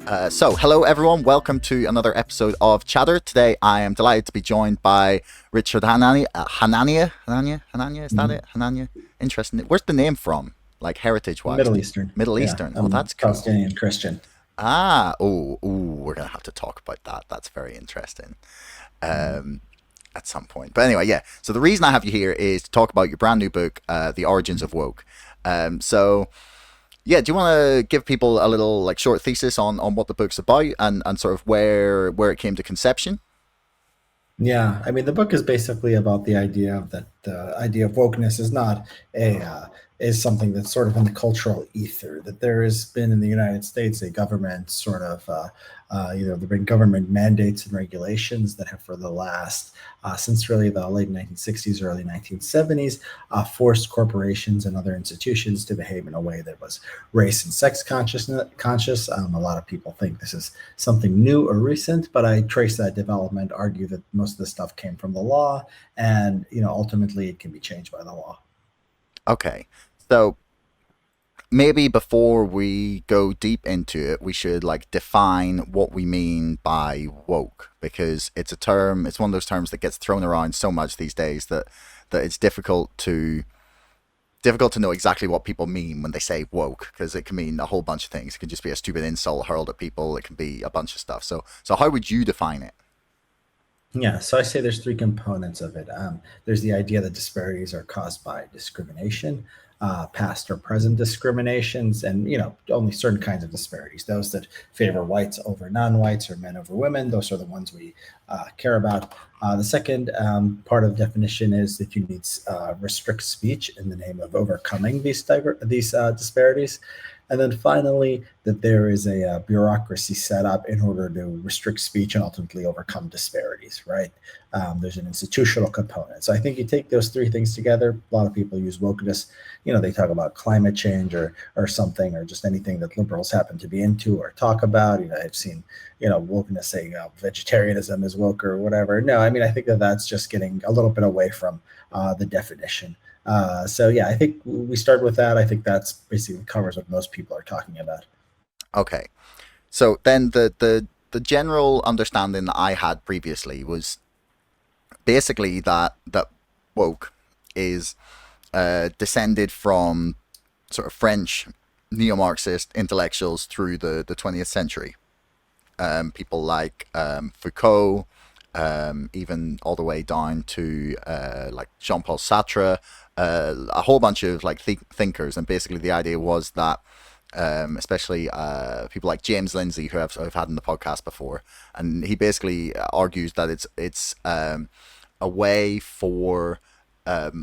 Hello everyone. Welcome to another episode of Chatter. Today, I am delighted to be joined by Richard Hanania. Hanania. Is that Mhm. it? Hanania. Interesting. Where's the name from? Like heritage-wise? Middle Eastern. Middle Yeah, Eastern. Oh, I'm that's cool. Palestinian Christian. We're gonna have to talk about that. That's very interesting. Mhm. Um, at some point. But anyway, yeah. So the reason I have you here is to talk about your brand new book, The Origins of Woke. So yeah, do you want to give people a little like short thesis on what the book's about and sort of where it came to conception? Yeah, I mean, the book is basically about the idea of that the idea of wokeness is not a is something that's sort of in the cultural ether. That there has been in the United States a government sort of there've been government mandates and regulations that have for the last since really the late 1960s, early 1970s, forced corporations and other institutions to behave in a way that was race and sex conscious. A lot of people think this is something new or recent, but I trace that development, argue that most of the stuff came from the law, and ultimately it can be changed by the law. Okay, so maybe before we go deep into it, we should like define what we mean by woke because it's a term. It's one of those terms that gets thrown around so much these days that it's difficult to know exactly what people mean when they say woke because it can mean a whole bunch of things. It can just be a stupid insult hurled at people. It can be a bunch of stuff. So how would you define it? Yeah, so I say there's three components of it. There's the idea that disparities are caused by discrimination, past or present discriminations, and only certain kinds of disparities. Those that favor whites over non-whites or men over women. Those are the ones we care about. The second part of the definition is that you need restrict speech in the name of overcoming these disparities. And then finally, that there is a bureaucracy set up in order to restrict speech and ultimately overcome disparities, right? There's an institutional component. So I think you take those three things together. A lot of people use wokeness. They talk about climate change or something, or just anything that liberals happen to be into or talk about. I've seen, wokeness saying vegetarianism is woke or whatever. No, I mean, I think that that's just getting a little bit away from the definition. So yeah, I think we start with that. I think that's basically covers what most people are talking about. Okay. So then the general understanding that I had previously was basically that woke is descended from sort of French neo-Marxist intellectuals through the 20th century. People like Foucault, even all the way down to like Jean-Paul Sartre, a whole bunch of like thinkers, and basically the idea was that especially people like James Lindsay, who I've had in the podcast before, and he basically argues that it's a way for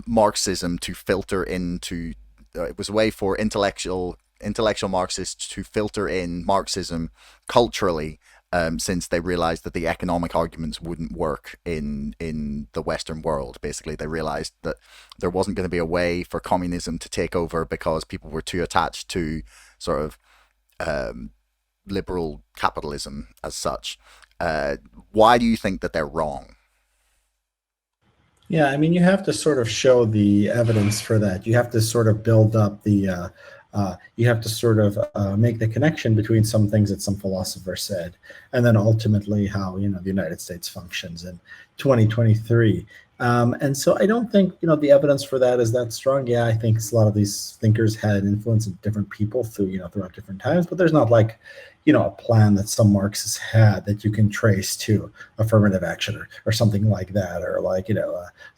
Marxism to filter into. It was a way for intellectual Marxists to filter in Marxism culturally, since they realized that the economic arguments wouldn't work in the Western world. Basically, they realized that there wasn't going to be a way for communism to take over because people were too attached to sort of um, liberal capitalism as such. Uh, why do you think that they're wrong? Yeah, I mean, you have to sort of show the evidence for that. You have to sort of build up you have to sort of make the connection between some things that some philosopher said, and then ultimately how the United States functions in 2023. And so I don't think the evidence for that is that strong. Yeah, I think a lot of these thinkers had influence of different people throughout different times, but there's not like a plan that some Marxists had that you can trace to affirmative action or something like that, or like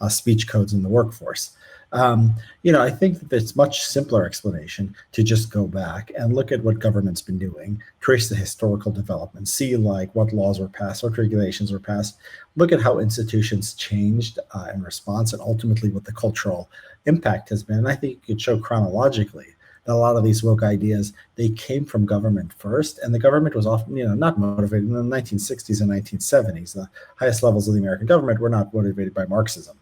speech codes in the workforce. I think that it's much simpler explanation to just go back and look at what government's been doing, trace the historical development, see like what laws were passed, what regulations were passed, look at how institutions changed in response, and ultimately what the cultural impact has been. And I think you could show chronologically that a lot of these woke ideas they came from government first, and the government was often not motivated in the 1960s and 1970s. The highest levels of the American government were not motivated by Marxism.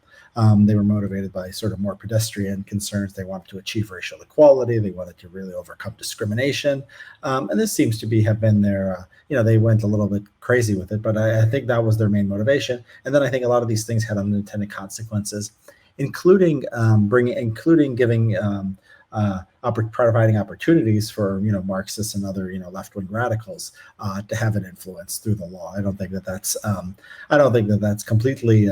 They were motivated by sort of more pedestrian concerns. They wanted to achieve racial equality. They wanted to really overcome discrimination, and this seems to be have been their. They went a little bit crazy with it, but I think that was their main motivation. And then I think a lot of these things had unintended consequences, including giving providing opportunities for Marxists and other left-wing radicals to have an influence through the law. I don't think that that's completely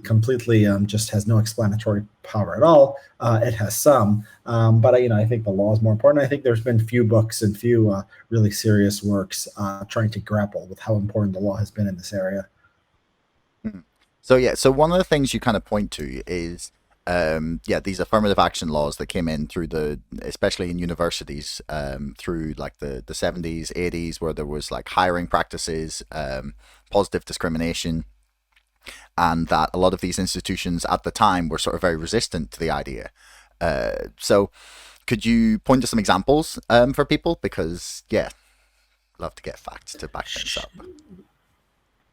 completely just has no explanatory power at all. It has some, but I think the law is more important. I think there's been few books and few really serious works trying to grapple with how important the law has been in this area. Mm. So one of the things you kind of point to is these affirmative action laws that came in through especially in universities, through like the 70s, 80s, where there was like hiring practices, positive discrimination, and that a lot of these institutions at the time were sort of very resistant to the idea. So could you point to some examples for people? Because, yeah, love to get facts to back things up.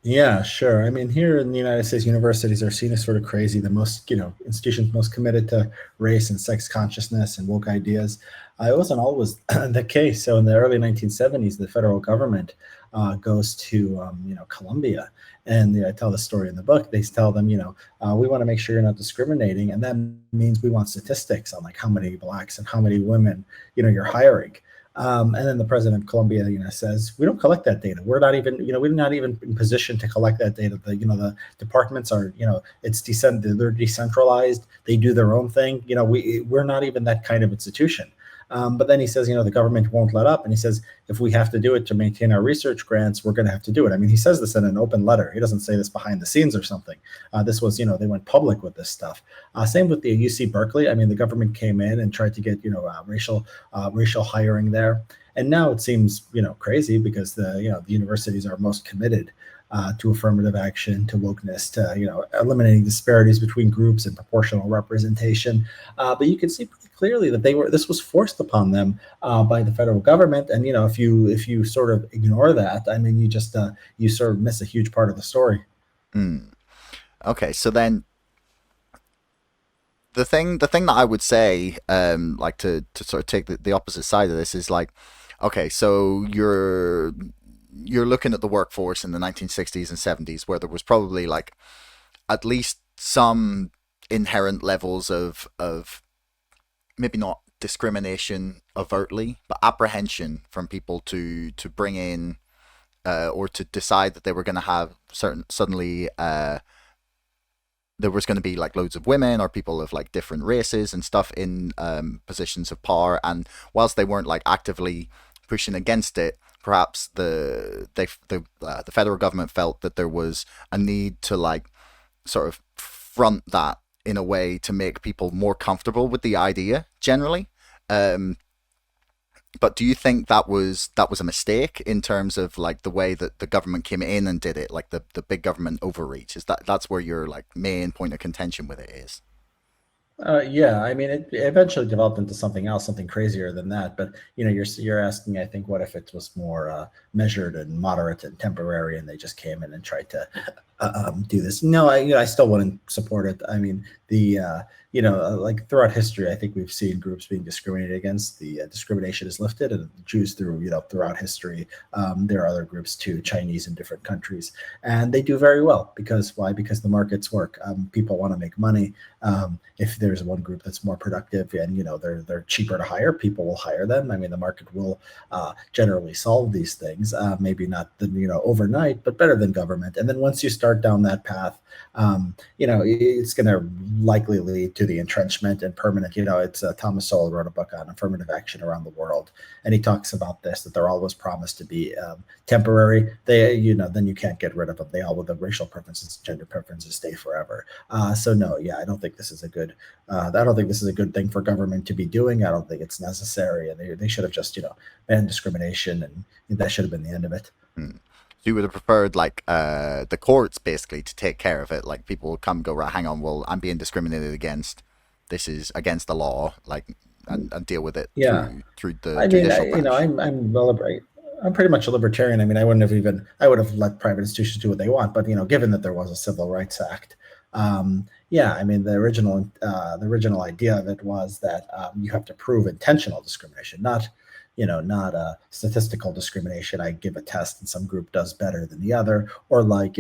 Yeah, sure. I mean, here in the United States, universities are seen as sort of crazy. The most, institutions most committed to race and sex consciousness and woke ideas. It wasn't always the case. So in the early 1970s, the federal government goes to, Columbia, and I tell the story in the book. They tell them, we want to make sure you're not discriminating, and that means we want statistics on like how many blacks and how many women, you're hiring. And then the president of Columbia, says we don't collect that data. We're not even, we're not even in position to collect that data. The departments are, they're decentralized. They do their own thing. We're not even that kind of institution. But then he says, the government won't let up. And he says, if we have to do it to maintain our research grants, we're going to have to do it. I mean, he says this in an open letter. He doesn't say this behind the scenes or something. This was, they went public with this stuff. Same with the UC Berkeley. I mean, the government came in and tried to get, racial hiring there. And now it seems, crazy because the universities are most committed to affirmative action, to wokeness, to eliminating disparities between groups and proportional representation. But you can see pretty clearly that this was forced upon them by the federal government. And if you sort of ignore that, I mean, you sort of miss a huge part of the story. Okay, so then the thing that I would say, like to sort of take the opposite side of this is like, okay, so you're looking at the workforce in the 1960s and 70s where there was probably like at least some inherent levels of maybe not discrimination overtly, but apprehension from people to bring in or to decide that they were going to have suddenly there was going to be like loads of women or people of like different races and stuff in positions of power, and whilst they weren't like actively pushing against it, perhaps the federal government felt that there was a need to like sort of front that in a way to make people more comfortable with the idea generally. But do you think that was a mistake in terms of like the way that the government came in and did it, like the big government overreach? Is that's where your like main point of contention with it is? Yeah, I mean, it eventually developed into something else, something crazier than that. But you're asking, I think, what if it was more measured and moderate and temporary, and they just came in and tried to do this? No, I still wouldn't support it. I mean, like throughout history, I think we've seen groups being discriminated against. The discrimination is lifted, and Jews throughout history. There are other groups too, Chinese in different countries, and they do very well because why? Because the markets work. People want to make money. If there's one group that's more productive and they're cheaper to hire, people will hire them. I mean, the market will generally solve these things. Maybe not overnight, but better than government. And then once you start down that path, it's going to likely lead to the entrenchment and permanent. It's Thomas Sowell wrote a book on affirmative action around the world, and he talks about this, that they're always promised to be temporary. Then you can't get rid of them. They all, with the racial preferences, gender preferences, stay forever. So no, yeah, I don't think this is a good. I don't think this is a good thing for government to be doing. I don't think it's necessary, and they should have just banned discrimination, and that should have been the end of it. So you would have preferred like the courts basically to take care of it. Like people would come and go, right, hang on, well, I'm being discriminated against. This is against the law, like, and deal with it through the judicial branch. I'm pretty much a libertarian. I mean, I would have let private institutions do what they want. But given that there was a Civil Rights Act, I mean, the original idea of it was that you have to prove intentional discrimination, not not a statistical discrimination. I give a test and some group does better than the other, or like,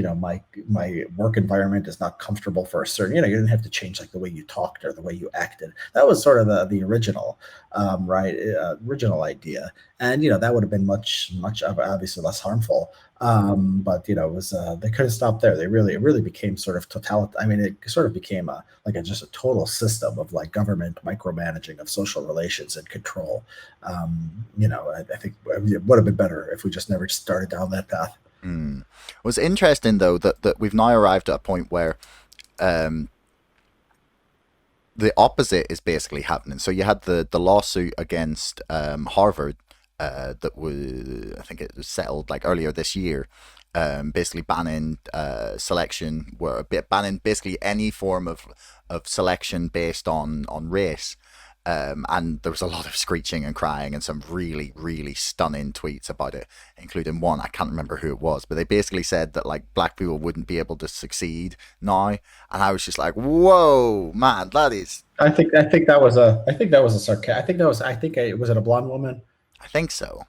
my work environment is not comfortable for a certain, you didn't have to change like the way you talked or the way you acted. That was sort of the original, right, original idea. And that would have been much obviously less harmful. But it was, they could have stopped there. It really became sort of totalitarian. I mean, it sort of became just a total system of like government micromanaging of social relations and control. I think it would have been better if we just never started down that path. Mm. It was interesting though that we've now arrived at a point where um, the opposite is basically happening. So you had the lawsuit against Harvard that was, I think it was settled like earlier this year, basically banning selection, where banning basically any form of selection based on race. And there was a lot of screeching and crying and some really, really stunning tweets about it, including one, I can't remember who it was, but they basically said that like black people wouldn't be able to succeed now. And I was just like, whoa, man, that is, I think that was a sarcastic. I think that was I think it was it a blonde woman. I think so.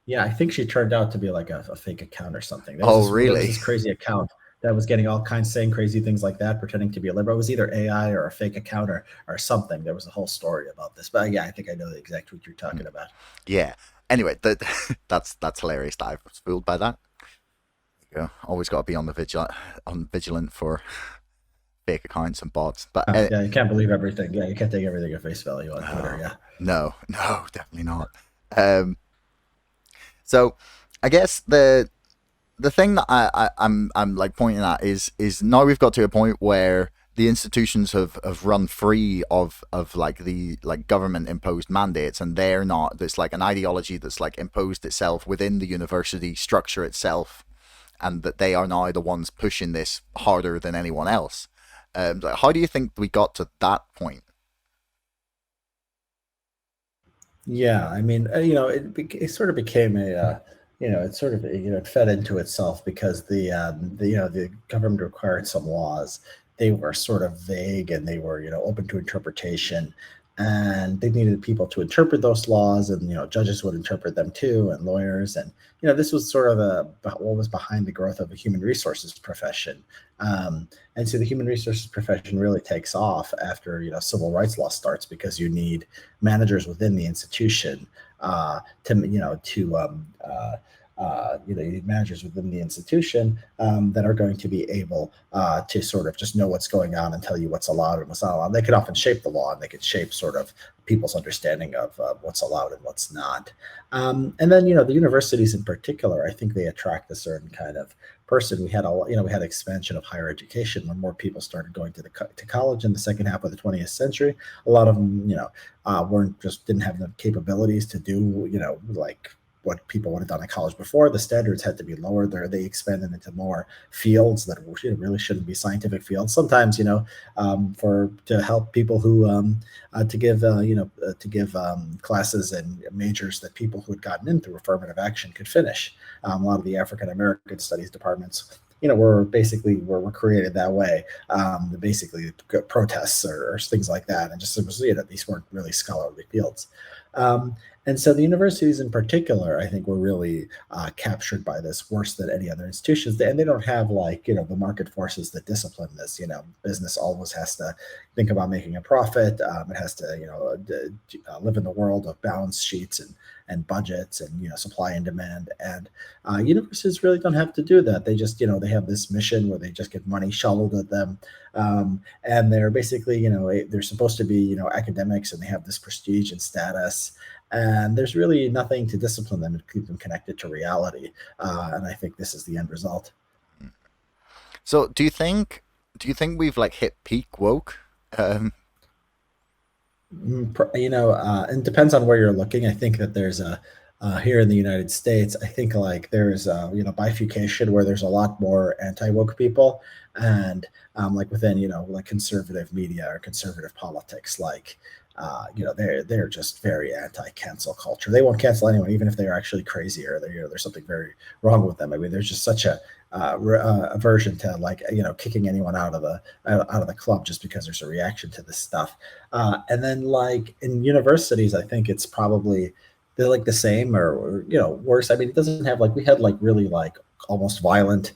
Yeah, I think she turned out to be like a fake account or something. Oh, There was really? this crazy account that was getting all kinds saying crazy things like that, pretending to be a liberal. It was either AI or a fake account or something. There was a whole story about this. But yeah, I think I know the exact tweet you're talking about. Yeah. Anyway, that's hilarious that I was fooled by that. Yeah, always got to be on vigilant for fake accounts and bots. But Yeah, you can't believe everything. Yeah, you can't take everything at face value on Twitter. no, Yeah. no, definitely not. Um, so I guess the thing that I'm like pointing at is now we've got to a point where the institutions have run free of like the like government imposed mandates, and they're not, there's like an ideology that's like imposed itself within the university structure itself, and that they are now the ones pushing this harder than anyone else. Like, how do you think we got to that point? Yeah, I mean, it sort of became it sort of, it fed into itself because the government required some laws. They were sort of vague and they were, open to interpretation, and they needed people to interpret those laws, and judges would interpret them too, and lawyers, and this was sort of what was behind the growth of a human resources profession. And so the human resources profession really takes off after civil rights law starts, because you need managers within the institution to you need managers within the institution that are going to be able to sort of just know what's going on and tell you what's allowed and what's not allowed. They could often shape the law, and they could shape sort of people's understanding of what's allowed and what's not. And then the universities in particular, I think they attract a certain kind of person. We had expansion of higher education when more people started going to college in the second half of the 20th century. A lot of them, didn't have the capabilities to do, like what people would have done in college before. The standards had to be lowered. They expanded into more fields that really shouldn't be scientific fields. Sometimes, for to help people who to give classes and majors that people who had gotten in through affirmative action could finish. A lot of the African American studies departments, were created that way. Basically, protests or things like that, and just it was, these weren't really scholarly fields. And so the universities in particular, I think, were really captured by this worse than any other institutions. And they don't have the market forces that discipline this. Business always has to think about making a profit. It has to, live in the world of balance sheets and budgets and, supply and demand. And universities really don't have to do that. They just, they have this mission where they just get money shoveled at them. And they're basically, they're supposed to be, academics, and they have this prestige and status, and there's really nothing to discipline them and keep them connected to reality. And I think this is the end result. So do you think we've like hit peak woke? Um, And it depends on where you're looking. I think that there's a here in the United States, I think like there's bifurcation where there's a lot more anti woke people, and like within like conservative media or conservative politics, like they're just very anti cancel culture. They won't cancel anyone, even if they're actually crazy or there's something very wrong with them. I mean, there's just such a aversion to kicking anyone out of the club just because there's a reaction to this stuff. And then like in universities, I think it's probably they're like the same or worse. I mean, it doesn't have like we had like really like almost violent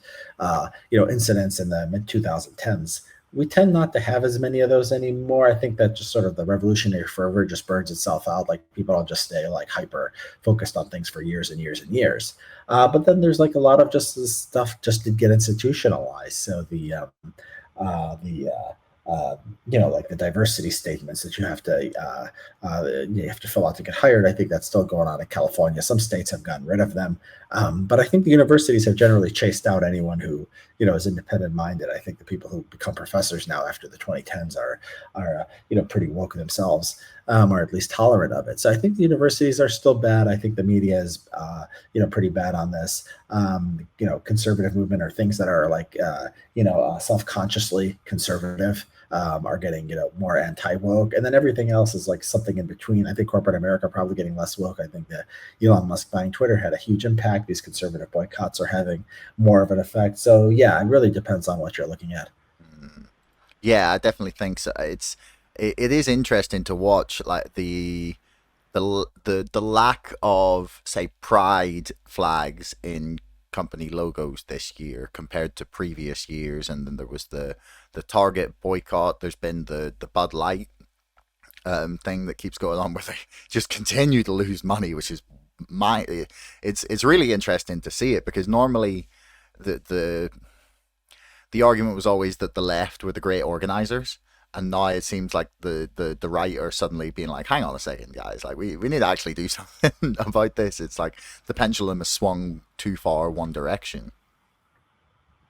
incidents in the mid 2010s. We tend not to have as many of those anymore. I think that just sort of the revolutionary fervor just burns itself out. Like people don't just stay like hyper focused on things for years and years and years. But then there's like a lot of just this stuff just to get institutionalized. So the like the diversity statements that you have to fill out to get hired. I think that's still going on in California. Some states have gotten rid of them, but I think the universities have generally chased out anyone who is independent minded. I think the people who become professors now after the 2010s are pretty woke themselves, or at least tolerant of it. So I think the universities are still bad. I think the media is pretty bad on this. Conservative movement or things that are like self-consciously conservative are getting more anti-woke, and then everything else is like something in between. I think corporate America are probably getting less woke. I think that Elon Musk buying Twitter had a huge impact. These conservative boycotts are having more of an effect. So yeah, it really depends on what you're looking at. Mm. Yeah, I definitely think so. It is interesting to watch like the lack of, say, pride flags in company logos this year compared to previous years. And then there was the Target boycott. There's been the Bud Light thing that keeps going on where they just continue to lose money, which is it's really interesting to see it, because normally the the argument was always that the left were the great organizers, and now it seems like the right are suddenly being like, hang on a second, guys, like we need to actually do something about this. It's like the pendulum has swung too far one direction.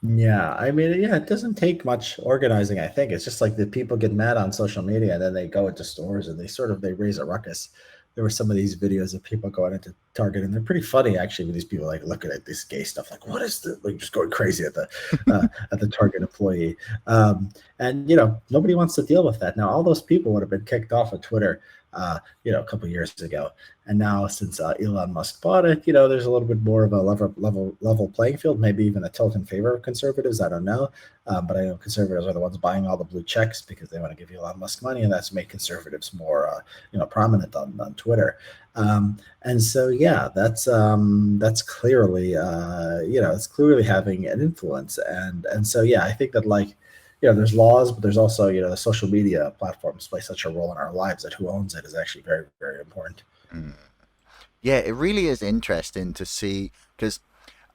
Yeah, I mean, yeah, it doesn't take much organizing. I think it's just like the people get mad on social media and then they go into stores and they raise a ruckus. There were some of these videos of people going into Target and they're pretty funny actually. When these people like looking at this gay stuff, like what is this? Like just going crazy at the Target employee, and nobody wants to deal with that. Now all those people would have been kicked off of Twitter, a couple of years ago. And now, since Elon Musk bought it, there's a little bit more of a level playing field, maybe even a tilt in favor of conservatives. I don't know, but I know conservatives are the ones buying all the blue checks because they want to give Elon Musk money, and that's made conservatives more, prominent on Twitter. And so, yeah, that's clearly, it's clearly having an influence, and so, yeah, I think that like there's laws, but there's also, the social media platforms play such a role in our lives that who owns it is actually very, very important. Mm. Yeah, it really is interesting to see, because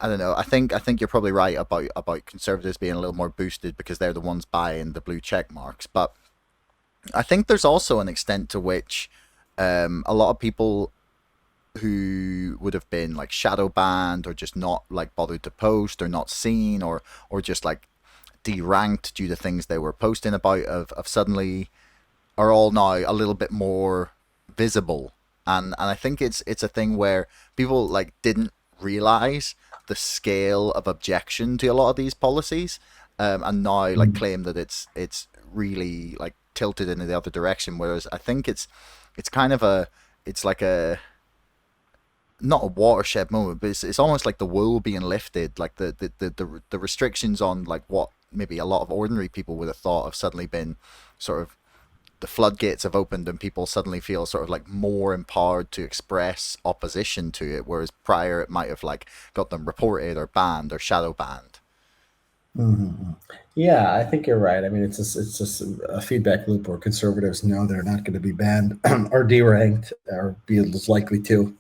I don't know. I think you're probably right about conservatives being a little more boosted because they're the ones buying the blue check marks. But I think there's also an extent to which a lot of people who would have been like shadow banned or just not like bothered to post or not seen or just like deranked due to things they were posting about of suddenly are all now a little bit more visible. And I think it's a thing where people like didn't realize the scale of objection to a lot of these policies, and now like Mm. claim that it's really like tilted in the other direction. Whereas I think it's kind of it's like a not a watershed moment, but it's almost like the wool being lifted, like the restrictions on like what maybe a lot of ordinary people would have thought have suddenly been sort of the floodgates have opened, and people suddenly feel sort of like more empowered to express opposition to it, whereas prior it might have like got them reported or banned or shadow banned. Mhm. Yeah, I think you're right. I mean, it's just a feedback loop where conservatives know they're not going to be banned or deranked or be as likely to,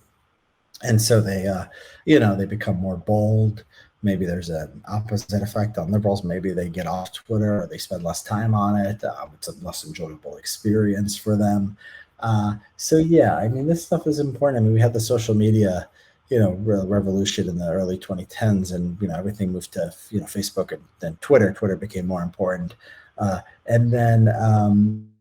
and so they become more bold. Maybe there's an opposite effect on liberals. Maybe they get off Twitter or they spend less time on it. It's a less enjoyable experience for them. So yeah, I mean, this stuff is important. I mean, we had the social media, revolution in the early 2010s, and everything moved to Facebook and then Twitter. Twitter became more important, and then I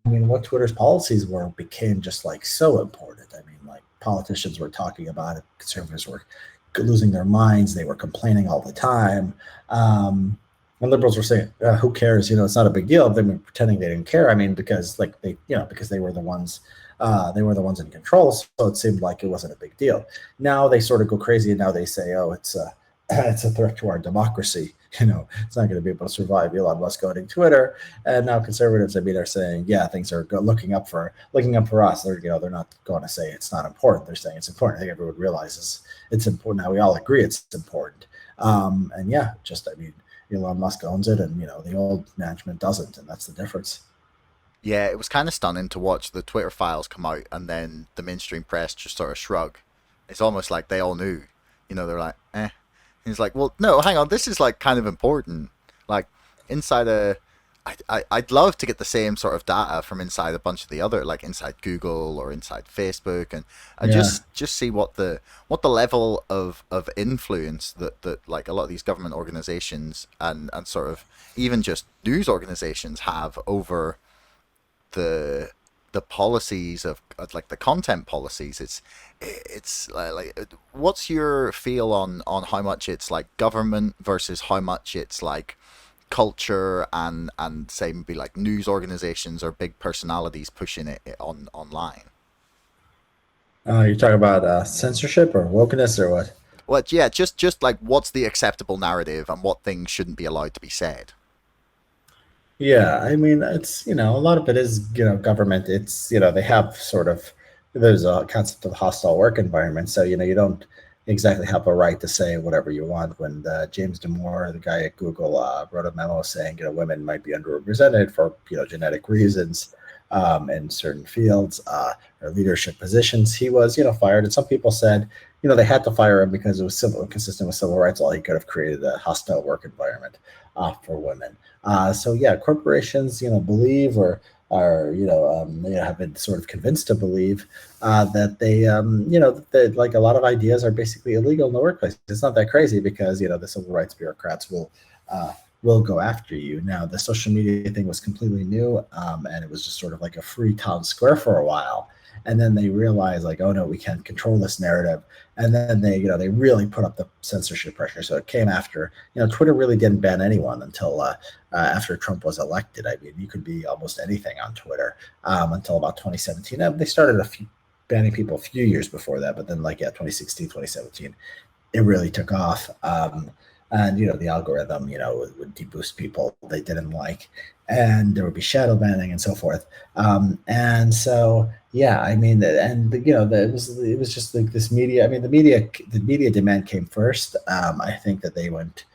mean, what Twitter's policies were became just like so important. I mean, like politicians were talking about it, conservatives were losing their minds, they were complaining all the time. And liberals were saying, "Who cares? It's not a big deal." They've been pretending they didn't care. I mean, because like because they were the ones in control, so it seemed like it wasn't a big deal. Now they sort of go crazy, and now they say, "Oh, it's it's a threat to our democracy. It's not going to be able to survive Elon Musk owning Twitter. And now conservatives, I mean, are saying, yeah, things are looking up for us. They're not going to say it's not important. They're saying it's important. I think everyone realizes it's important. Now we all agree it's important. And yeah, just I mean, Elon Musk owns it, and the old management doesn't, and that's the difference. Yeah, it was kind of stunning to watch the Twitter files come out and then the mainstream press just sort of shrug. It's almost like they all knew. They're like, eh. He's like, well, no, hang on, this is like kind of important. Like inside I'd love to get the same sort of data from inside a bunch of the other, like inside Google or inside Facebook, and Yeah. just see what the level of influence that like a lot of these government organizations and sort of even just news organizations have over the policies of like the content policies. It's like what's your feel on how much it's like government versus how much it's like culture and say maybe like news organizations or big personalities pushing it on online. You talk about censorship or wokeness or what? Well, yeah, just like what's the acceptable narrative and what things shouldn't be allowed to be said. Yeah, I mean, it's, a lot of it is, government. It's, they have sort of, there's a concept of hostile work environment. So, you don't exactly have a right to say whatever you want. When James Damore, the guy at Google, wrote a memo saying, women might be underrepresented for, genetic reasons in certain fields or leadership positions, he was, fired. And some people said, they had to fire him because it was consistent with civil rights law. He could have created a hostile work environment for women. So yeah, corporations, believe or have been sort of convinced to believe that that like a lot of ideas are basically illegal in the workplace. It's not that crazy because the civil rights bureaucrats will go after you. Now the social media thing was completely new, and it was just sort of like a free town square for a while. And then they realized like, oh no, we can't control this narrative. And then they really put up the censorship pressure. So it came after, Twitter really didn't ban anyone until after Trump was elected. I mean, you could be almost anything on Twitter until about 2017. They started banning people a few years before that, but then like, yeah, 2016, 2017, it really took off. And the algorithm would deboost people they didn't like, and there would be shadow banning and so forth. And so yeah, I mean, and it was just like this media. I mean, the media demand came first. I think that they went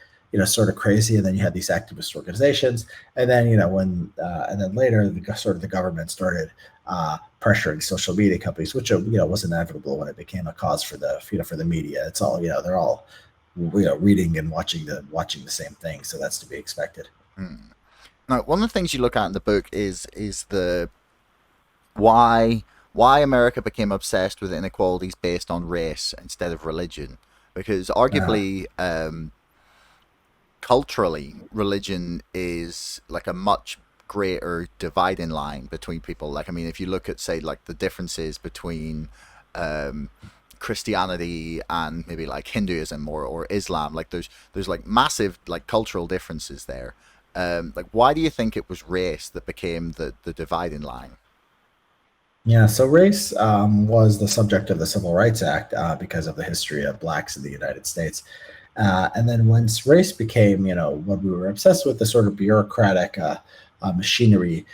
sort of crazy, and then you had these activist organizations, and then and then later sort of the government started pressuring social media companies, which was inevitable when it became a cause for the media. It's all they're all reading and watching the same thing, so that's to be expected. Hmm. Now, one of the things you look at in the book is the why America became obsessed with inequalities based on race instead of religion, because Uh, arguably culturally religion is like a much greater dividing line between people. Like I mean, if you look at say like the differences between um, Christianity and maybe like Hinduism or Islam, like there's like massive like cultural differences there. Like why do you think it was race that became the dividing line? yeah, so race was the subject of the Civil Rights Act because of the history of blacks in the United States. And then once race became, what we were obsessed with, the sort of bureaucratic machinery,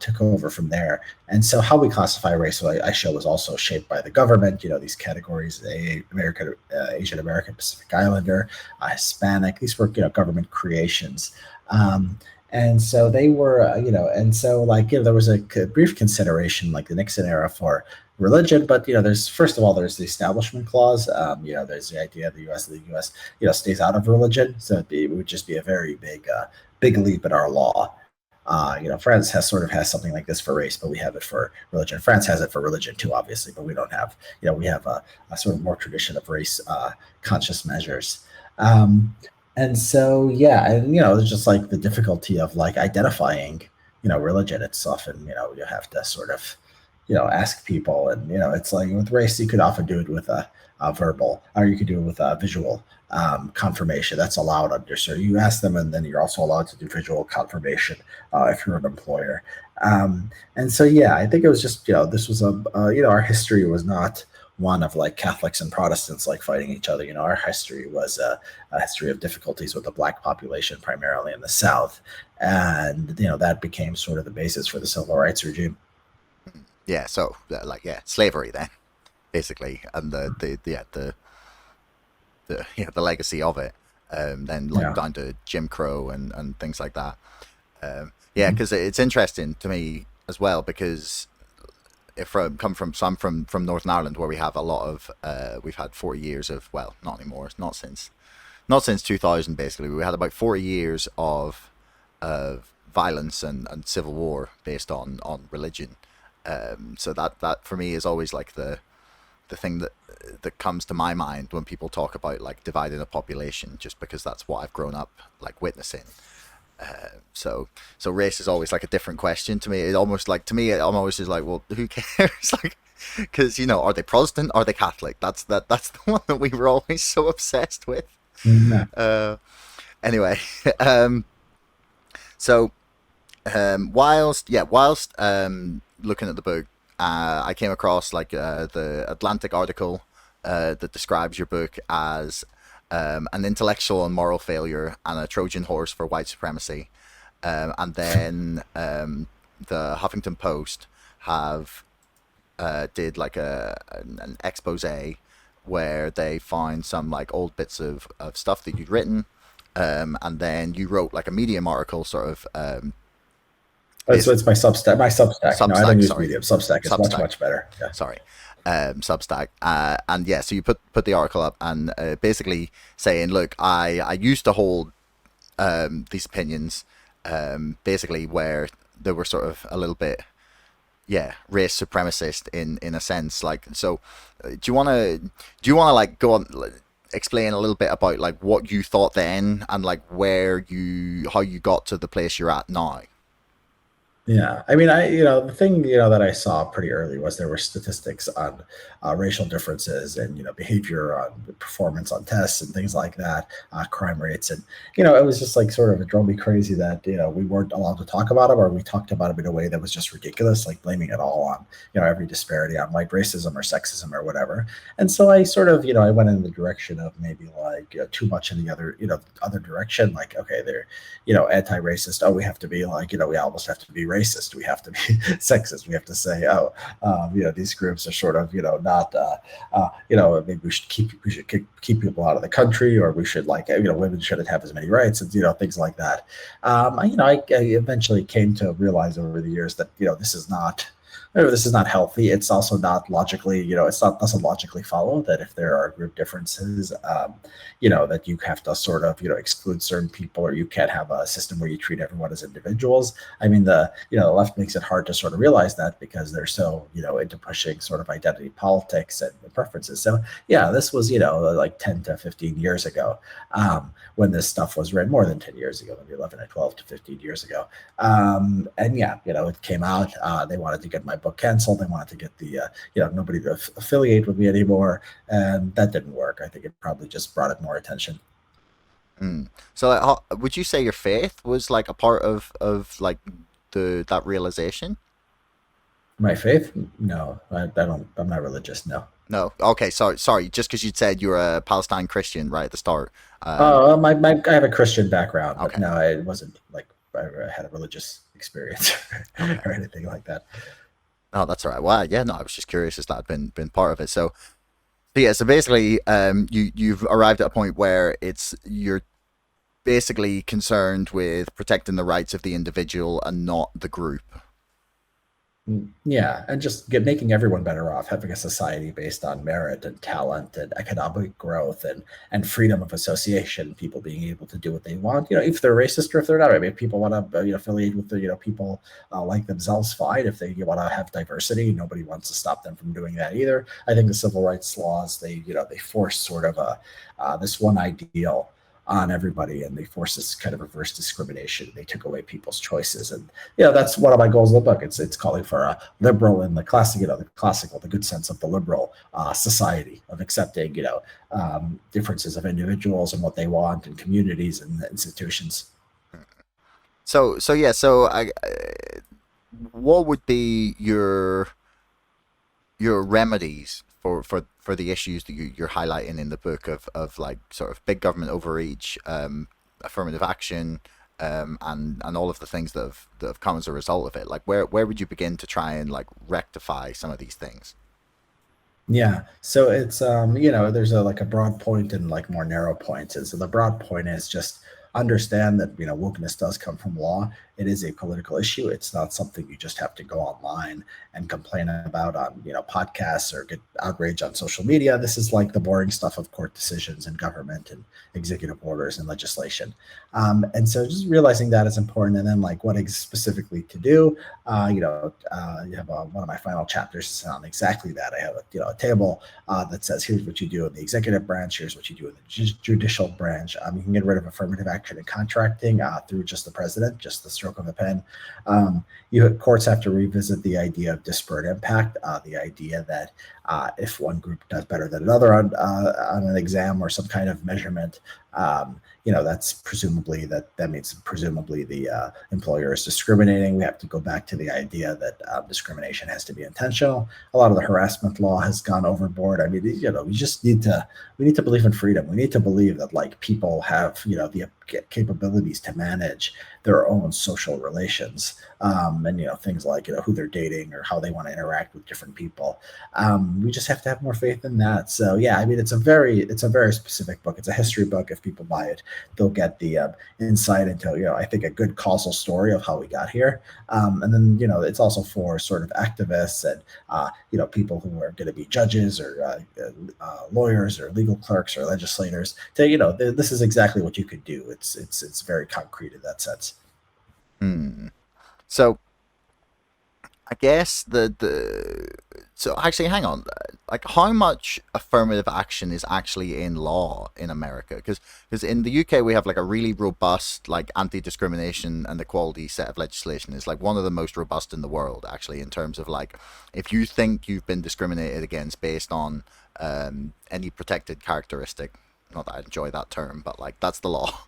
took over from there. And so how we classify race, so I show, was also shaped by the government. These categories: American, Asian American, Pacific Islander, Hispanic. These were, government creations. And so they were, and so like, there was a brief consideration, like the Nixon era, for religion, but there's, first of all, there's the Establishment Clause. There's the idea the U.S. Stays out of religion, so it would just be a very big leap in our law. France has something like this for race, but we have it for religion. France has it for religion too, obviously, but we don't have, we have a sort of more tradition of race conscious measures. Um, and so, yeah, and it's just like the difficulty of like identifying, religion. It's often, you have to sort of, ask people, and it's like with race, you could often do it with a verbal, or you could do it with a visual confirmation. That's allowed under, so you ask them, and then you're also allowed to do visual confirmation if you're an employer. And so, yeah, I think it was just, this was our history was not one of like Catholics and Protestants like fighting each other. You know, our history was a history of difficulties with the black population, primarily in the South, and you know that became sort of the basis for the civil rights regime. Yeah, so like yeah, slavery then basically, and the legacy of it, then like Yeah. down to Jim Crow and things like that. Yeah, Mhm. because it's interesting to me as well because if from come from so I'm from Northern Ireland where we have a lot of we've had 40 years of, well, not anymore, not since 2000 basically. We had about 40 years of violence and civil war based on religion. So that for me is always like the thing that comes to my mind when people talk about like dividing a population, just because that's what I've grown up like witnessing. So race is always like a different question to me. It almost like, to me I'm always just like, well, who cares? Like, because are they Protestant, are they Catholic? That's the one that we were always so obsessed with. Yeah. uh anyway. um so whilst looking at the book, I came across like the Atlantic article that describes your book as an intellectual and moral failure and a Trojan horse for white supremacy. And then the Huffington Post have did like an expose where they find some like old bits of stuff that you'd written. And then you wrote like a Medium article, sort of It's my Substack. My Substack. No, I don't Substack, use sorry, Medium. Substack is much Substack, much better. Yeah. sorry, Substack, and yeah, so you put the article up and basically saying, look, I used to hold these opinions, basically where they were sort of a little bit, yeah, race supremacist in a sense, like, so do you want to like go on, like, explain a little bit about like what you thought then and like how you got to the place you're at now. Yeah, I mean, the thing, that I saw pretty early was there were statistics on racial differences and, behavior on performance on tests and things like that, crime rates. And, it was just like sort of it drove me crazy that, we weren't allowed to talk about them, or we talked about them in a way that was just ridiculous, like blaming it all on, every disparity on white racism or sexism or whatever. And so I sort of, I went in the direction of maybe like too much in the other direction. Like, okay, they're, anti-racist. Oh, we have to be like, we almost have to be racist. We have to be sexist. We have to say, oh, these groups are sort of, not, maybe we should keep people out of the country, or we should like, women shouldn't have as many rights, and things like that. I eventually came to realize over the years that this is not healthy. It's also not logically, doesn't logically follow that if there are group differences, that you have to sort of, exclude certain people, or you can't have a system where you treat everyone as individuals. I mean, the left makes it hard to sort of realize that because they're so, into pushing sort of identity politics and preferences. So yeah, this was, like 10 to 15 years ago, when this stuff was read, more than 10 years ago, maybe 11 or 12 to 15 years ago. And yeah, it came out. They wanted to get my book canceled. They wanted to get the, nobody to affiliate with me anymore. And that didn't work. I think it probably just brought it more attention. Mm. So like, would you say your faith was like a part of like the that realization? My faith? No, I don't, I'm not religious. No. No. Okay. Sorry. Just because you'd said you were a Palestine Christian right at the start. I have a Christian background, but Okay. no, it wasn't like I had a religious experience Okay. or anything like that. Oh, that's all right. Well, yeah. No, I was just curious as that had been part of it. So yeah. So basically, you've arrived at a point where you're basically concerned with protecting the rights of the individual and not the group. Yeah, and just making everyone better off, having a society based on merit and talent and economic growth and freedom of association, people being able to do what they want. If they're racist or if they're not. I mean, if people want to affiliate with the people like themselves, fine. If they want to have diversity, nobody wants to stop them from doing that either. I think the civil rights laws, they force sort of this one ideal on everybody, and they force this kind of reverse discrimination. They took away people's choices, and that's one of my goals in the book. It's calling for a liberal in the classic, the good sense of the liberal society of accepting differences of individuals and what they want in communities and institutions. So yeah. So what would be your remedies for the issues that you're highlighting in the book of like sort of big government overreach, affirmative action, and all of the things that have come as a result of it. Like where would you begin to try and like rectify some of these things? Yeah. So it's you know, there's a like a broad point and like more narrow points. And so the broad point is just understand that, you know, wokeness does come from law. It is a political issue. It's not something you just have to go online and complain about on, you know, podcasts or get outrage on social media. This is like the boring stuff of court decisions and government and executive orders and legislation. And so just realizing that is important. And then like what specifically to do, you have one of my final chapters is on exactly that. I have a table that says here's what you do in the executive branch, here's what you do in the judicial branch. You can get rid of affirmative action and contracting through just the president, just the stroke of a pen. Courts have to revisit the idea of disparate impact, the idea that if one group does better than another on an exam or some kind of measurement, that's presumably that means presumably the employer is discriminating. We have to go back to the idea that discrimination has to be intentional. A lot of the harassment law has gone overboard. I mean, we need to believe in freedom. We need to believe that like people have the capabilities to manage their own social relations, and things like who they're dating or how they want to interact with different people. We just have to have more faith in that. So yeah, I mean, it's a very specific book. It's a history book. If people buy it, they'll get the insight into I think a good causal story of how we got here. And then it's also for sort of activists and people who are going to be judges or lawyers or legal clerks or legislators. To this is exactly what you could do. It's very concrete in that sense. Hmm. So I guess the so actually hang on, like how much affirmative action is actually in law in America? Because in the UK we have like a really robust like anti-discrimination and equality set of legislation. It's like one of the most robust in the world actually, in terms of like if you think you've been discriminated against based on any protected characteristic. Not that I enjoy that term, but like that's the law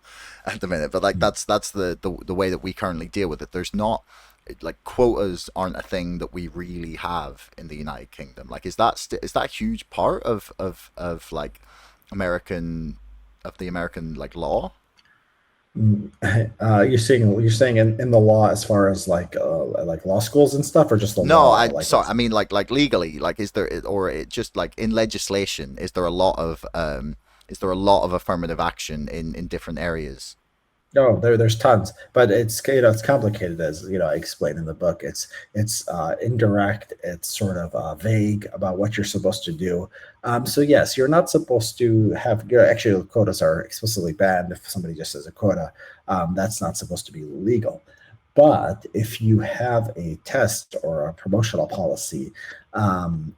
at the minute. But like that's the way that we currently deal with it. There's not like quotas aren't a thing that we really have in the United Kingdom. Like, is is that a huge part of like American of the American like law? You're saying in the law as far as like law schools and stuff, or just the No, law I like sorry. what's I mean like legally. Like, is there or it just like in legislation? Is there a lot of affirmative action in different areas? no, there's tons, but it's complicated as I explain in the book. It's indirect. It's sort of vague about what you're supposed to do. So yes, you're not supposed to have. Actually, quotas are explicitly banned. If somebody just has a quota, that's not supposed to be legal. But if you have a test or a promotional policy, and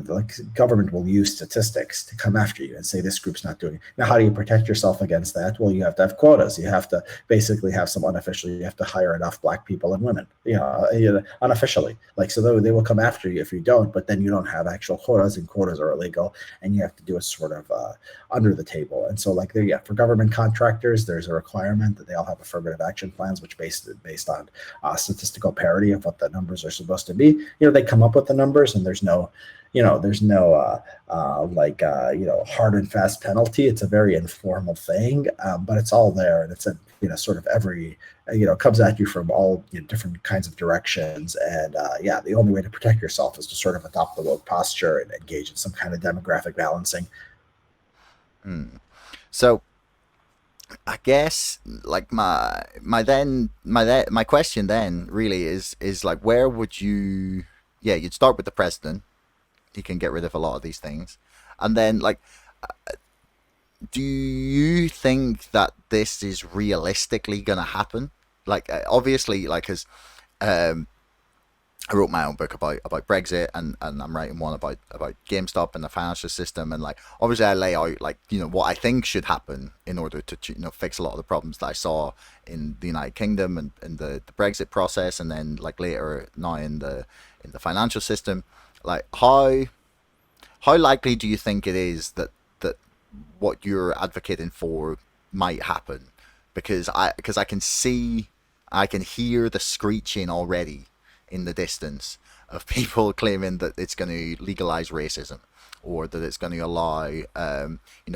like government will use statistics to come after you and say this group's not doing it. Now, how do you protect yourself against that? Well, you have to have quotas. You have to basically have some unofficial. You have to hire enough black people and women, unofficially. Like so, they will come after you if you don't. But then you don't have actual quotas, and quotas are illegal, and you have to do it sort of under the table. And so, like, for government contractors, there's a requirement that they all have affirmative action plans, which based on statistical parity of what the numbers are supposed to be. They come up with the numbers, and there's no hard and fast penalty. It's a very informal thing, but it's all there, and it's a sort of every comes at you from all different kinds of directions. And the only way to protect yourself is to sort of adopt the woke posture and engage in some kind of demographic balancing. Hmm. So I guess like my question then really is like where would you, yeah, you'd start with the president. He can get rid of a lot of these things, and then like do you think that this is realistically gonna happen? Like obviously like because um I wrote my own book about Brexit, and I'm writing one about GameStop and the financial system, and like obviously I lay out like what I think should happen in order to fix a lot of the problems that I saw in the United Kingdom and the Brexit process, and then like later now in the financial system. Like how likely do you think it is that what you're advocating for might happen? Because I can hear the screeching already in the distance of people claiming that it's going to legalize racism or that it's going to allow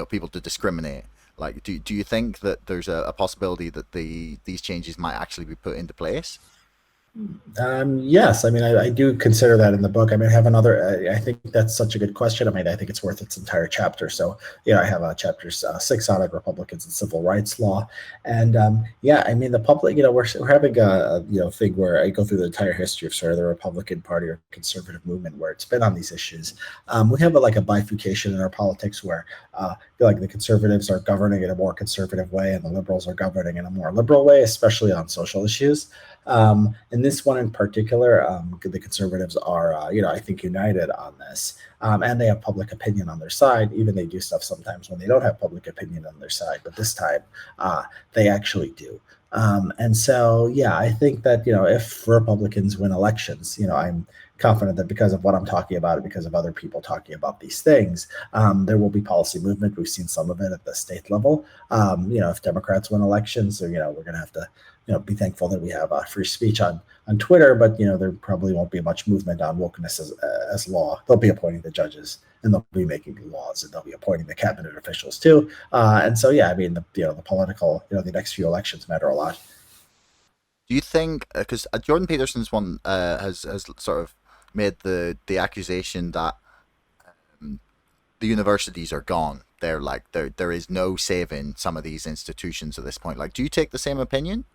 people to discriminate. Like, do you think that there's a possibility that these changes might actually be put into place? Yes, I mean, I do consider that in the book. I mean, I have another. I think that's such a good question. I mean, I think it's worth its entire chapter. So, I have chapter 6 on it, Republicans and Civil Rights Law, and yeah, I mean, the public. We're having a thing where I go through the entire history of sort of the Republican Party or conservative movement where it's been on these issues. We have like a bifurcation in our politics where like the conservatives are governing in a more conservative way, and the liberals are governing in a more liberal way, especially on social issues. And this one in particular, the conservatives are, I think, united on this, and they have public opinion on their side. Even they do stuff sometimes when they don't have public opinion on their side, but this time they actually do. And so, yeah, I think that if Republicans win elections, I'm confident that because of what I'm talking about, because of other people talking about these things, there will be policy movement. We've seen some of it at the state level. If Democrats win elections, we're going to have to be thankful that we have free speech on Twitter, but there probably won't be much movement on wokeness as law. They'll be appointing the judges, and they'll be making the laws, and they'll be appointing the cabinet officials too. And so, yeah, I mean, the political, the next few elections matter a lot. Do you think because Jordan Peterson's one has sort of made the accusation that the universities are gone. They're like there is no saving some of these institutions at this point. Like, do you take the same opinion?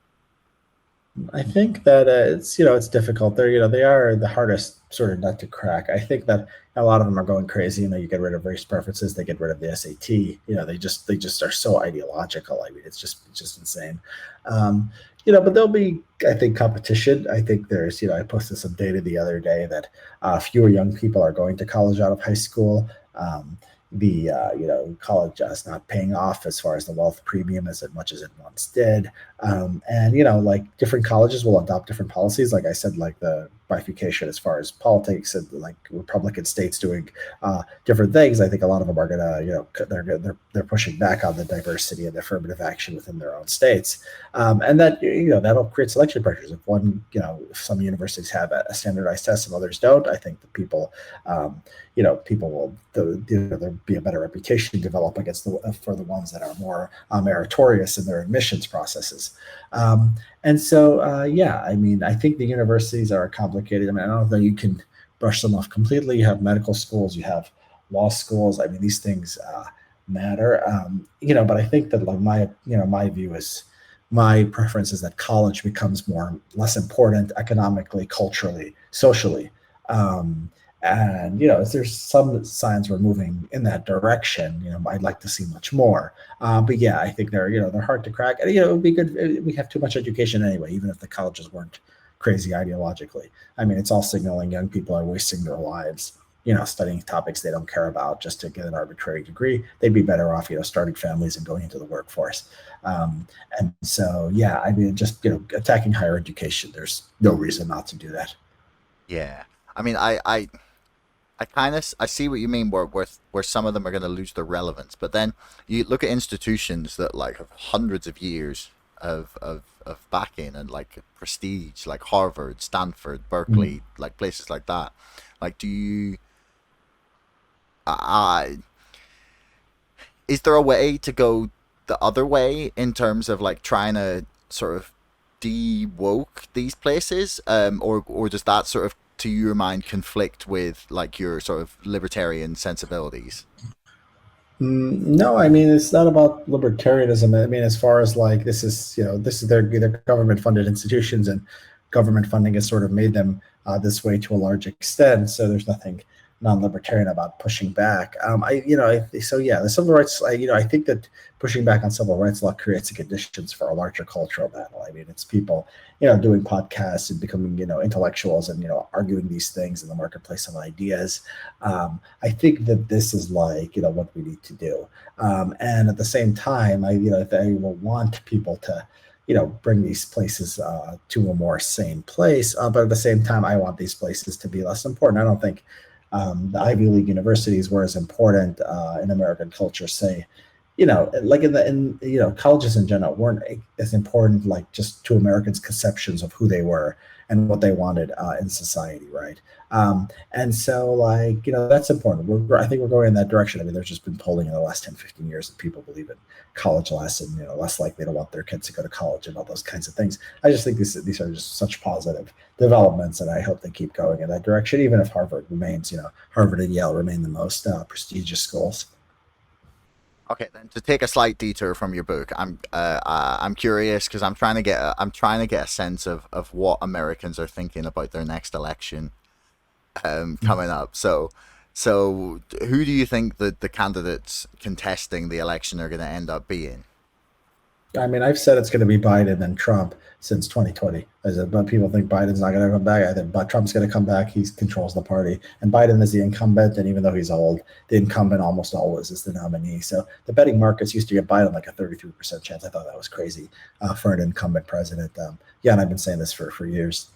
I think that it's difficult. They are the hardest sort of nut to crack. I think that a lot of them are going crazy. You get rid of race preferences, they get rid of the SAT. They just are so ideological. I mean, it's just insane. But there'll be, I think, competition. I think there's, I posted some data the other day that fewer young people are going to college out of high school. The college is not paying off as far as the wealth premium as much as it once did. And like different colleges will adopt different policies. Like I said, like the bifurcation as far as politics and like Republican states doing different things. I think a lot of them are gonna, they're pushing back on the diversity and affirmative action within their own states, and that that'll create selection pressures. If some universities have a standardized test and others don't, I think that people will there'll be a better reputation to develop against for the ones that are more meritorious in their admissions processes. And so, yeah, I mean, I think the universities are complicated. I mean, I don't know if you can brush them off completely. You have medical schools, you have law schools. I mean, these things matter. But I think that like my view is my preference is that college becomes less important economically, culturally, socially. And there's some signs we're moving in that direction. I'd like to see much more. But yeah, I think they're hard to crack. And it would be good. We have too much education anyway, even if the colleges weren't crazy ideologically. I mean, it's all signaling young people are wasting their lives, studying topics they don't care about just to get an arbitrary degree. They'd be better off, starting families and going into the workforce. And so, yeah, I mean, just attacking higher education. There's no reason not to do that. Yeah. I mean, I see what you mean where some of them are going to lose their relevance, but then you look at institutions that like have hundreds of years of backing and like prestige, like Harvard, Stanford, Berkeley, like places like that. Like, do you is there a way to go the other way in terms of like trying to sort of de-woke these places, or does that sort of to your mind conflict with like your sort of libertarian sensibilities? No, I mean it's not about libertarianism. I mean, as far as like this is their government funded institutions, and government funding has sort of made them this way to a large extent. So there's nothing non-libertarian about pushing back. So yeah, the civil rights. I think that pushing back on civil rights law creates the conditions for a larger cultural battle. I mean, it's people doing podcasts and becoming intellectuals and arguing these things in the marketplace of ideas. I think that this is like what we need to do, and at the same time, I will want people to bring these places to a more sane place. But at the same time, I want these places to be less important. I don't think the Ivy League universities were as important in American culture, say, like in colleges in general weren't as important, like just to Americans' conceptions of who they were and what they wanted in society, right? And so, like, that's important. I think we're going in that direction. I mean, there's just been polling in the last 10, 15 years that people believe in college less and, less likely to want their kids to go to college and all those kinds of things. I just think these are just such positive developments, and I hope they keep going in that direction, even if Harvard remains, Harvard and Yale remain the most prestigious schools. Okay, then to take a slight detour from your book, I'm curious because I'm trying to get a sense of what Americans are thinking about their next election coming up. So who do you think the candidates contesting the election are going to end up being? I mean, I've said it's going to be Biden and Trump since 2020. But people think Biden's not going to come back. I think but Trump's going to come back. He controls the party, and Biden is the incumbent. And even though he's old, the incumbent almost always is the nominee. So the betting markets used to get Biden like a 33% chance. I thought that was crazy for an incumbent president. Yeah, and I've been saying this for years.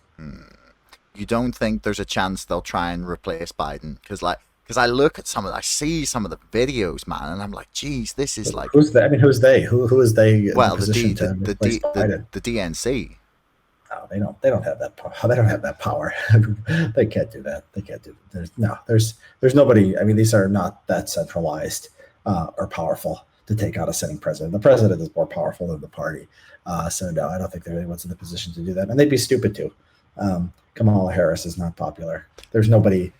You don't think there's a chance they'll try and replace Biden? Because I look at I see some of the videos, man, and I'm like, geez, this is like, Who's they? I mean, who's they? Who is they in the well, position to replace Biden? the DNC. No, they don't. They don't have that power. They don't have that power. They can't do that. They can't do. There's nobody. I mean, these are not that centralized or powerful to take out a sitting president. The president is more powerful than the party. So no, I don't think they're anyone's in the position to do that, and they'd be stupid to. Kamala Harris is not popular. There's nobody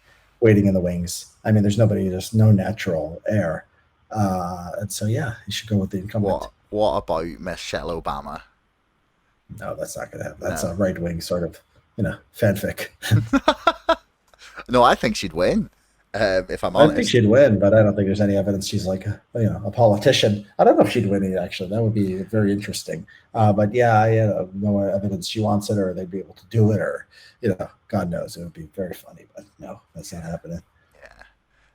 waiting in the wings. I mean, there's nobody. There's no natural heir, and so yeah, you should go with the incumbent. What about Michelle Obama? No, that's not going to happen. That's No. a right wing sort of, fanfic. No, I think she'd win. If I'm I think honest. she'd win, but I don't think there's any evidence she's like a politician. I don't know if she'd win it, actually. That would be very interesting. But yeah, I no evidence she wants it or they'd be able to do it or, God knows. It would be very funny, but no, that's not happening. Yeah.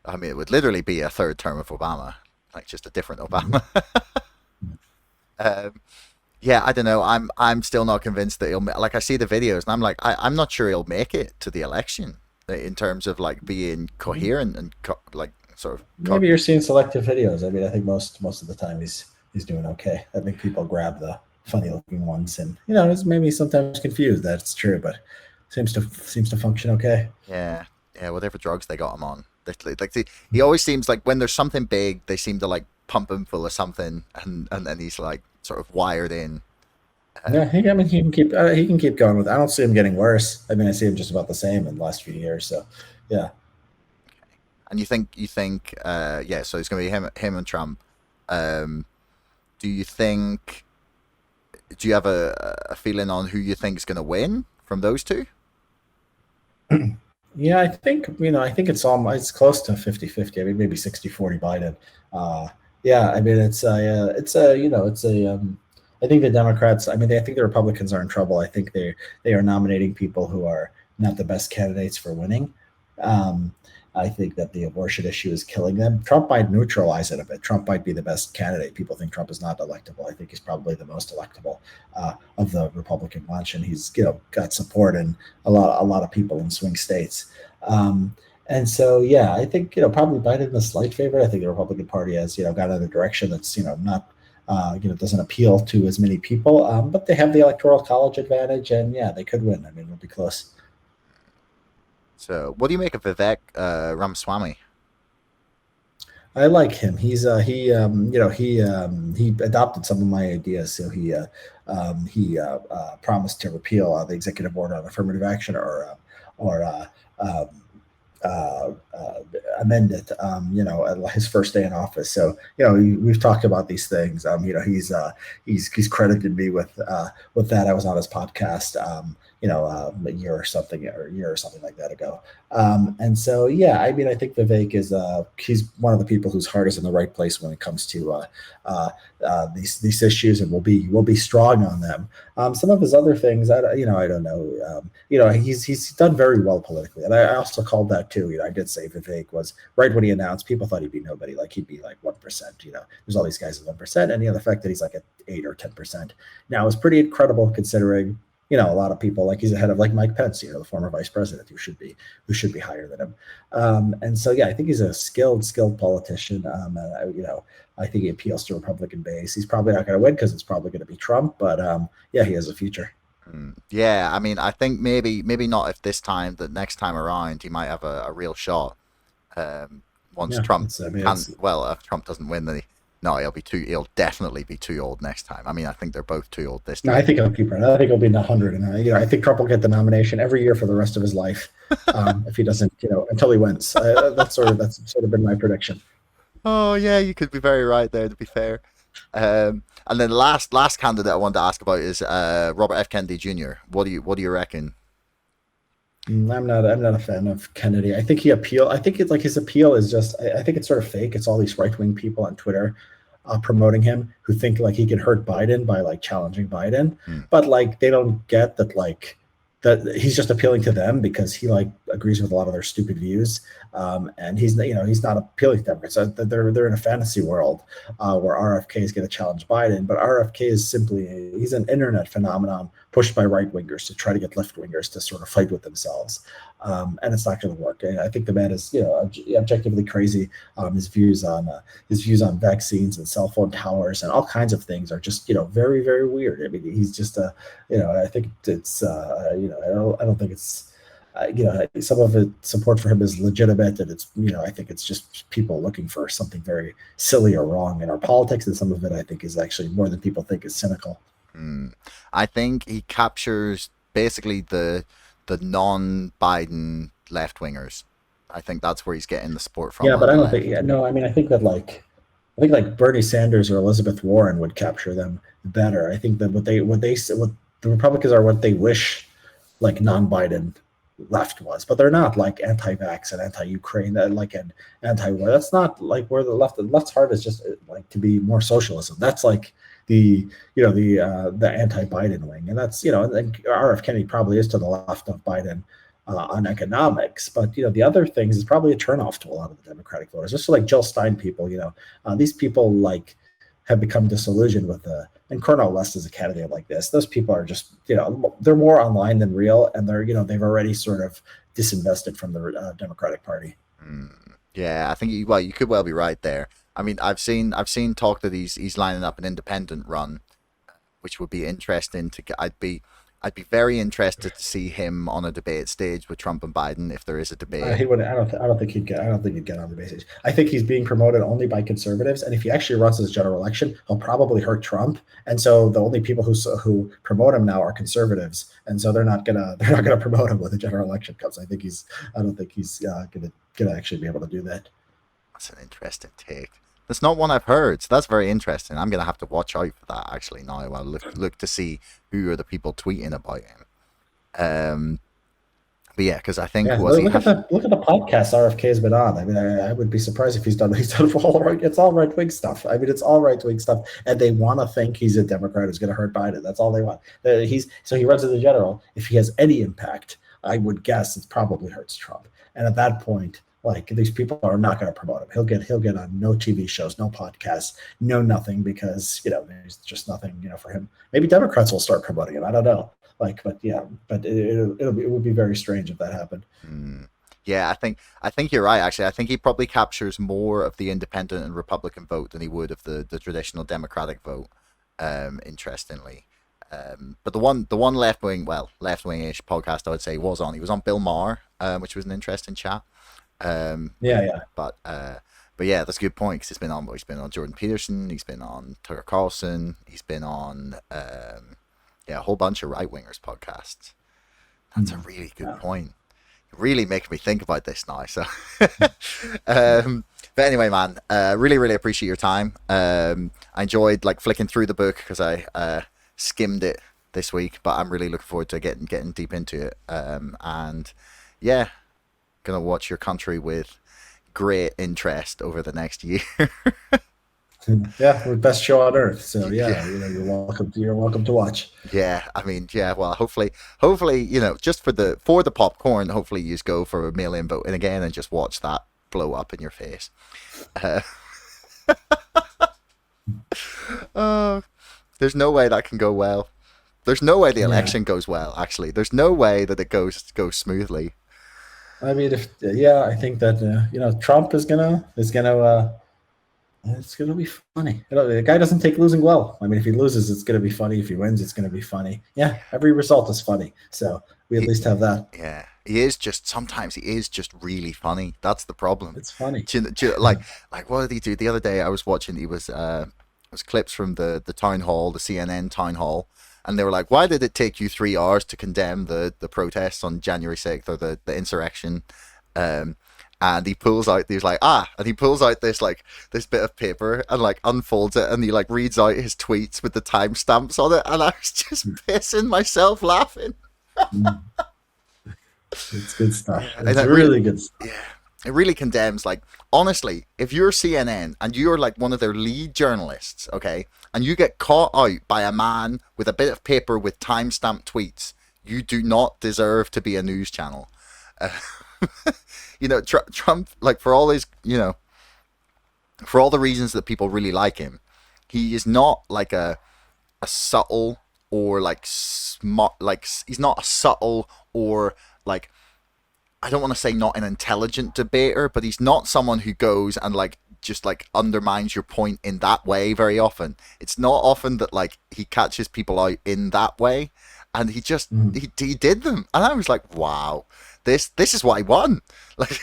I mean, it would literally be a third term of Obama, like just a different Obama. um, yeah, I don't know. I'm still not convinced that like I see the videos and I'm like I'm not sure he'll make it to the election in terms of like being coherent and like sort of Maybe you're seeing selective videos. I mean, I think most of the time he's doing okay. I think people grab the funny looking ones, and it's maybe sometimes confused that it's true, but seems to function okay. yeah, whatever drugs they got him on. He always seems like when there's something big, they seem to like pump him full of something, and then he's like sort of wired in. Yeah, I mean, he can keep going with it. I don't see him getting worse. I mean, I see him just about the same in the last few years. So, yeah. And you think yeah, so it's gonna be him and Trump. Um, do you think? Do you have a feeling on who you think is gonna win from those two? Yeah, I think it's close to 50-50. I mean, maybe 60-40 Biden. Uh, yeah, I mean, I think the Democrats, I mean, I think the Republicans are in trouble. I think they are nominating people who are not the best candidates for winning. Um, I think that the abortion issue is killing them. Trump might neutralize it a bit. Trump might be the best candidate. People think Trump is not electable. I think he's probably the most electable of the Republican bunch, and he's got support in a lot of people in swing states. And so, yeah, I think probably Biden is a slight favorite. I think the Republican Party has gone in a direction that's not doesn't appeal to as many people, but they have the electoral college advantage, and yeah, they could win. I mean, it'll be close. So, what do you make of Vivek Ramaswamy? I like him. He adopted some of my ideas. So he promised to repeal the executive order on affirmative action or um, amend it. His first day in office. So we've talked about these things. He's credited me with that. I was on his podcast. A year or something like that ago. And so, yeah, I mean, I think Vivek he's one of the people whose heart is in the right place when it comes to these issues, and will be strong on them. Some of his other things, I don't know. He's done very well politically, and I also called that too. I did say Vivek was right when he announced. People thought he'd be nobody, like he'd be like 1%. There's all these guys at 1%, and the fact that he's like at 8 or 10% now is pretty incredible considering. A lot of people like he's ahead of like Mike Pence, the former vice president who should be higher than him. And so, yeah, I think he's a skilled politician. I think he appeals to Republican base. He's probably not going to win because it's probably going to be Trump, but yeah, he has a future. Yeah, I mean, I think maybe not if this time, the next time around, he might have a real shot. Once Yeah, Trump it's I mean can, it's well, if Trump doesn't win, then no, he'll definitely be too old next time. I mean, I think they're both too old this no, I time. think he'll keep running. I think he'll be in the 100, and I think Trump will get the nomination every year for the rest of his life if he doesn't, until he wins. That's sort of been my prediction. Oh yeah, you could be very right there. To be fair, and then last candidate I wanted to ask about is Robert F. Kennedy Jr. What do you reckon? I'm not a fan of Kennedy. I think he appeal. I think it's like his appeal is just. I think it's sort of fake. It's all these right wing people on Twitter promoting him who think like he can hurt Biden by like challenging Biden, Hmm. but like they don't get that like that he's just appealing to them because he like agrees with a lot of their stupid views, and he's not appealing to Democrats. So they're in a fantasy world where RFK is going to challenge Biden, but RFK is simply he's an internet phenomenon pushed by right wingers to try to get left wingers to sort of fight with themselves, and it's not going to work. And I think the man is objectively crazy. His views on vaccines and cell phone towers and all kinds of things are just very very weird. I mean, he's just a I think it's I don't think it's some of it support for him is legitimate, and it's I think it's just people looking for something very silly or wrong in our politics, and some of it I think is actually more than people think is cynical. Mm. I think he captures basically the non-Biden left wingers. I think that's where he's getting the support from Yeah, on but I the don't think. left. Yeah, no, I mean, I think like Bernie Sanders or Elizabeth Warren would capture them better. I think that what the Republicans are what they wish like non-Biden left was, but they're not like anti-vax and anti-Ukraine, like an anti-war. That's not like where the left's heart is just like to be more socialism. That's like the the anti-Biden wing, and that's and RF Kennedy probably is to the left of Biden on economics, but the other things is probably a turnoff to a lot of the Democratic voters. Just like Jill Stein people, these people like have become disillusioned with the and Cornel West is a candidate like this. Those people are just they're more online than real, and they've already sort of disinvested from the Democratic Party. Yeah, I think you could well be right there. I mean, I've seen talk that he's lining up an independent run, which would be interesting to get. I'd be very interested to see him on a debate stage with Trump and Biden if there is a debate. He would. I don't think he'd get. I don't think he'd get on the basis. I think he's being promoted only by conservatives, and if he actually runs this general election, he'll probably hurt Trump. And so the only people who promote him now are conservatives, and so they're not gonna promote him when the general election comes. I don't think he's gonna actually be able to do that. That's an interesting take. That's not one I've heard, so that's very interesting. I'm gonna have to watch out for that actually now. I'll look to see who are the people tweeting about him. Um, but yeah, because I think Yeah, was he look at have the podcast RFK has been on. I mean, I would be surprised if he's done all right. It's all right wing stuff. I mean, it's all right wing stuff, and they want to think he's a Democrat who's going to hurt Biden. That's all they want. He runs as a general. If he has any impact, I would guess it probably hurts Trump. And at that point, like these people are not going to promote him. He'll get on no TV shows, no podcasts, no nothing because there's just nothing for him. Maybe Democrats will start promoting him. I don't know. But yeah, but it would be very strange if that happened. Mm. Yeah, I think you're right. Actually, I think he probably captures more of the independent and Republican vote than he would of the traditional Democratic vote. Interestingly, but the one left wing ish podcast I would say he was on Bill Maher, which was an interesting chat. Um, Yeah, yeah. but yeah, that's a good point because he's been on Jordan Peterson, he's been on Tucker Carlson, he's been on yeah, a whole bunch of right wingers podcasts. That's a Mhm. really good Yeah. point. Really making me think about this now. So, but anyway, man, really, really appreciate your time. I enjoyed like flicking through the book because I skimmed it this week, but I'm really looking forward to getting deep into it. And yeah, gonna watch your country with great interest over the next year. Yeah, the best show on earth. So Yeah. yeah, you're welcome. You're welcome to watch. Yeah, I mean, yeah. Well, hopefully, just for the popcorn, hopefully you just go for a mail-in voting again and just watch that blow up in your face. Uh, oh, there's no way that can go well. There's no way the Yeah, election goes well. Actually, there's no way that it goes smoothly. I mean, if I think that Trump is gonna It's gonna be funny. The guy doesn't take losing well. I mean, if he loses, it's gonna be funny. If he wins, it's gonna be funny. Yeah, every result is funny. So we at He, least have that. yeah, he is just sometimes he is just really funny. That's the problem. It's funny. Like what did he do the other day? I was watching. He was clips from the town hall, the CNN town hall, and they were like, "Why did it take you 3 hours to condemn the protests on January 6th or the insurrection?" Um, and he pulls out these like and he pulls out this bit of paper and like unfolds it and he like reads out his tweets with the timestamps on it, and I was just pissing myself laughing. Mm. It's good stuff. And It's it really good stuff. yeah, it really condemns. Like honestly, if you're CNN and you're like one of their lead journalists, okay, and you get caught out by a man with a bit of paper with timestamp tweets, you do not deserve to be a news channel. Uh, Trump, like for all his, for all the reasons that people really like him, he is not like a subtle or like smart. Like he's not a subtle or like I don't want to say not an intelligent debater, but he's not someone who goes and like just like undermines your point in that way very often. It's not often that like he catches people out in that way, and he just he did them, and I was like, wow, this is why he won. Like,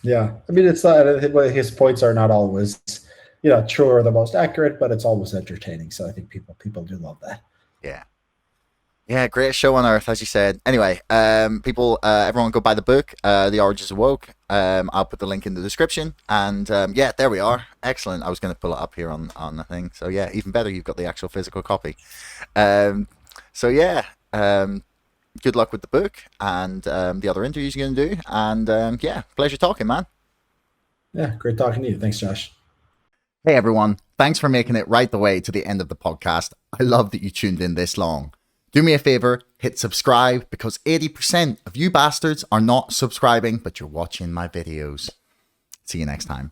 Yeah, I mean, it's not his points are not always, true or the most accurate, but it's always entertaining. So I think people do love that. yeah. Yeah, great show on earth, as you said. Anyway, everyone go buy the book, The Origins of Woke. I'll put the link in the description. And yeah, there we are. Excellent. I was going to pull it up here on the thing. So yeah, even better, you've got the actual physical copy. So yeah, good luck with the book and the other interviews you're going to do. And yeah, pleasure talking, man. Yeah, great talking to you. Thanks, Josh. Hey, everyone. Thanks for making it right the way to the end of the podcast. I love that you tuned in this long. Do me a favor, hit subscribe, because 80% of you bastards are not subscribing, but you're watching my videos. See you next time.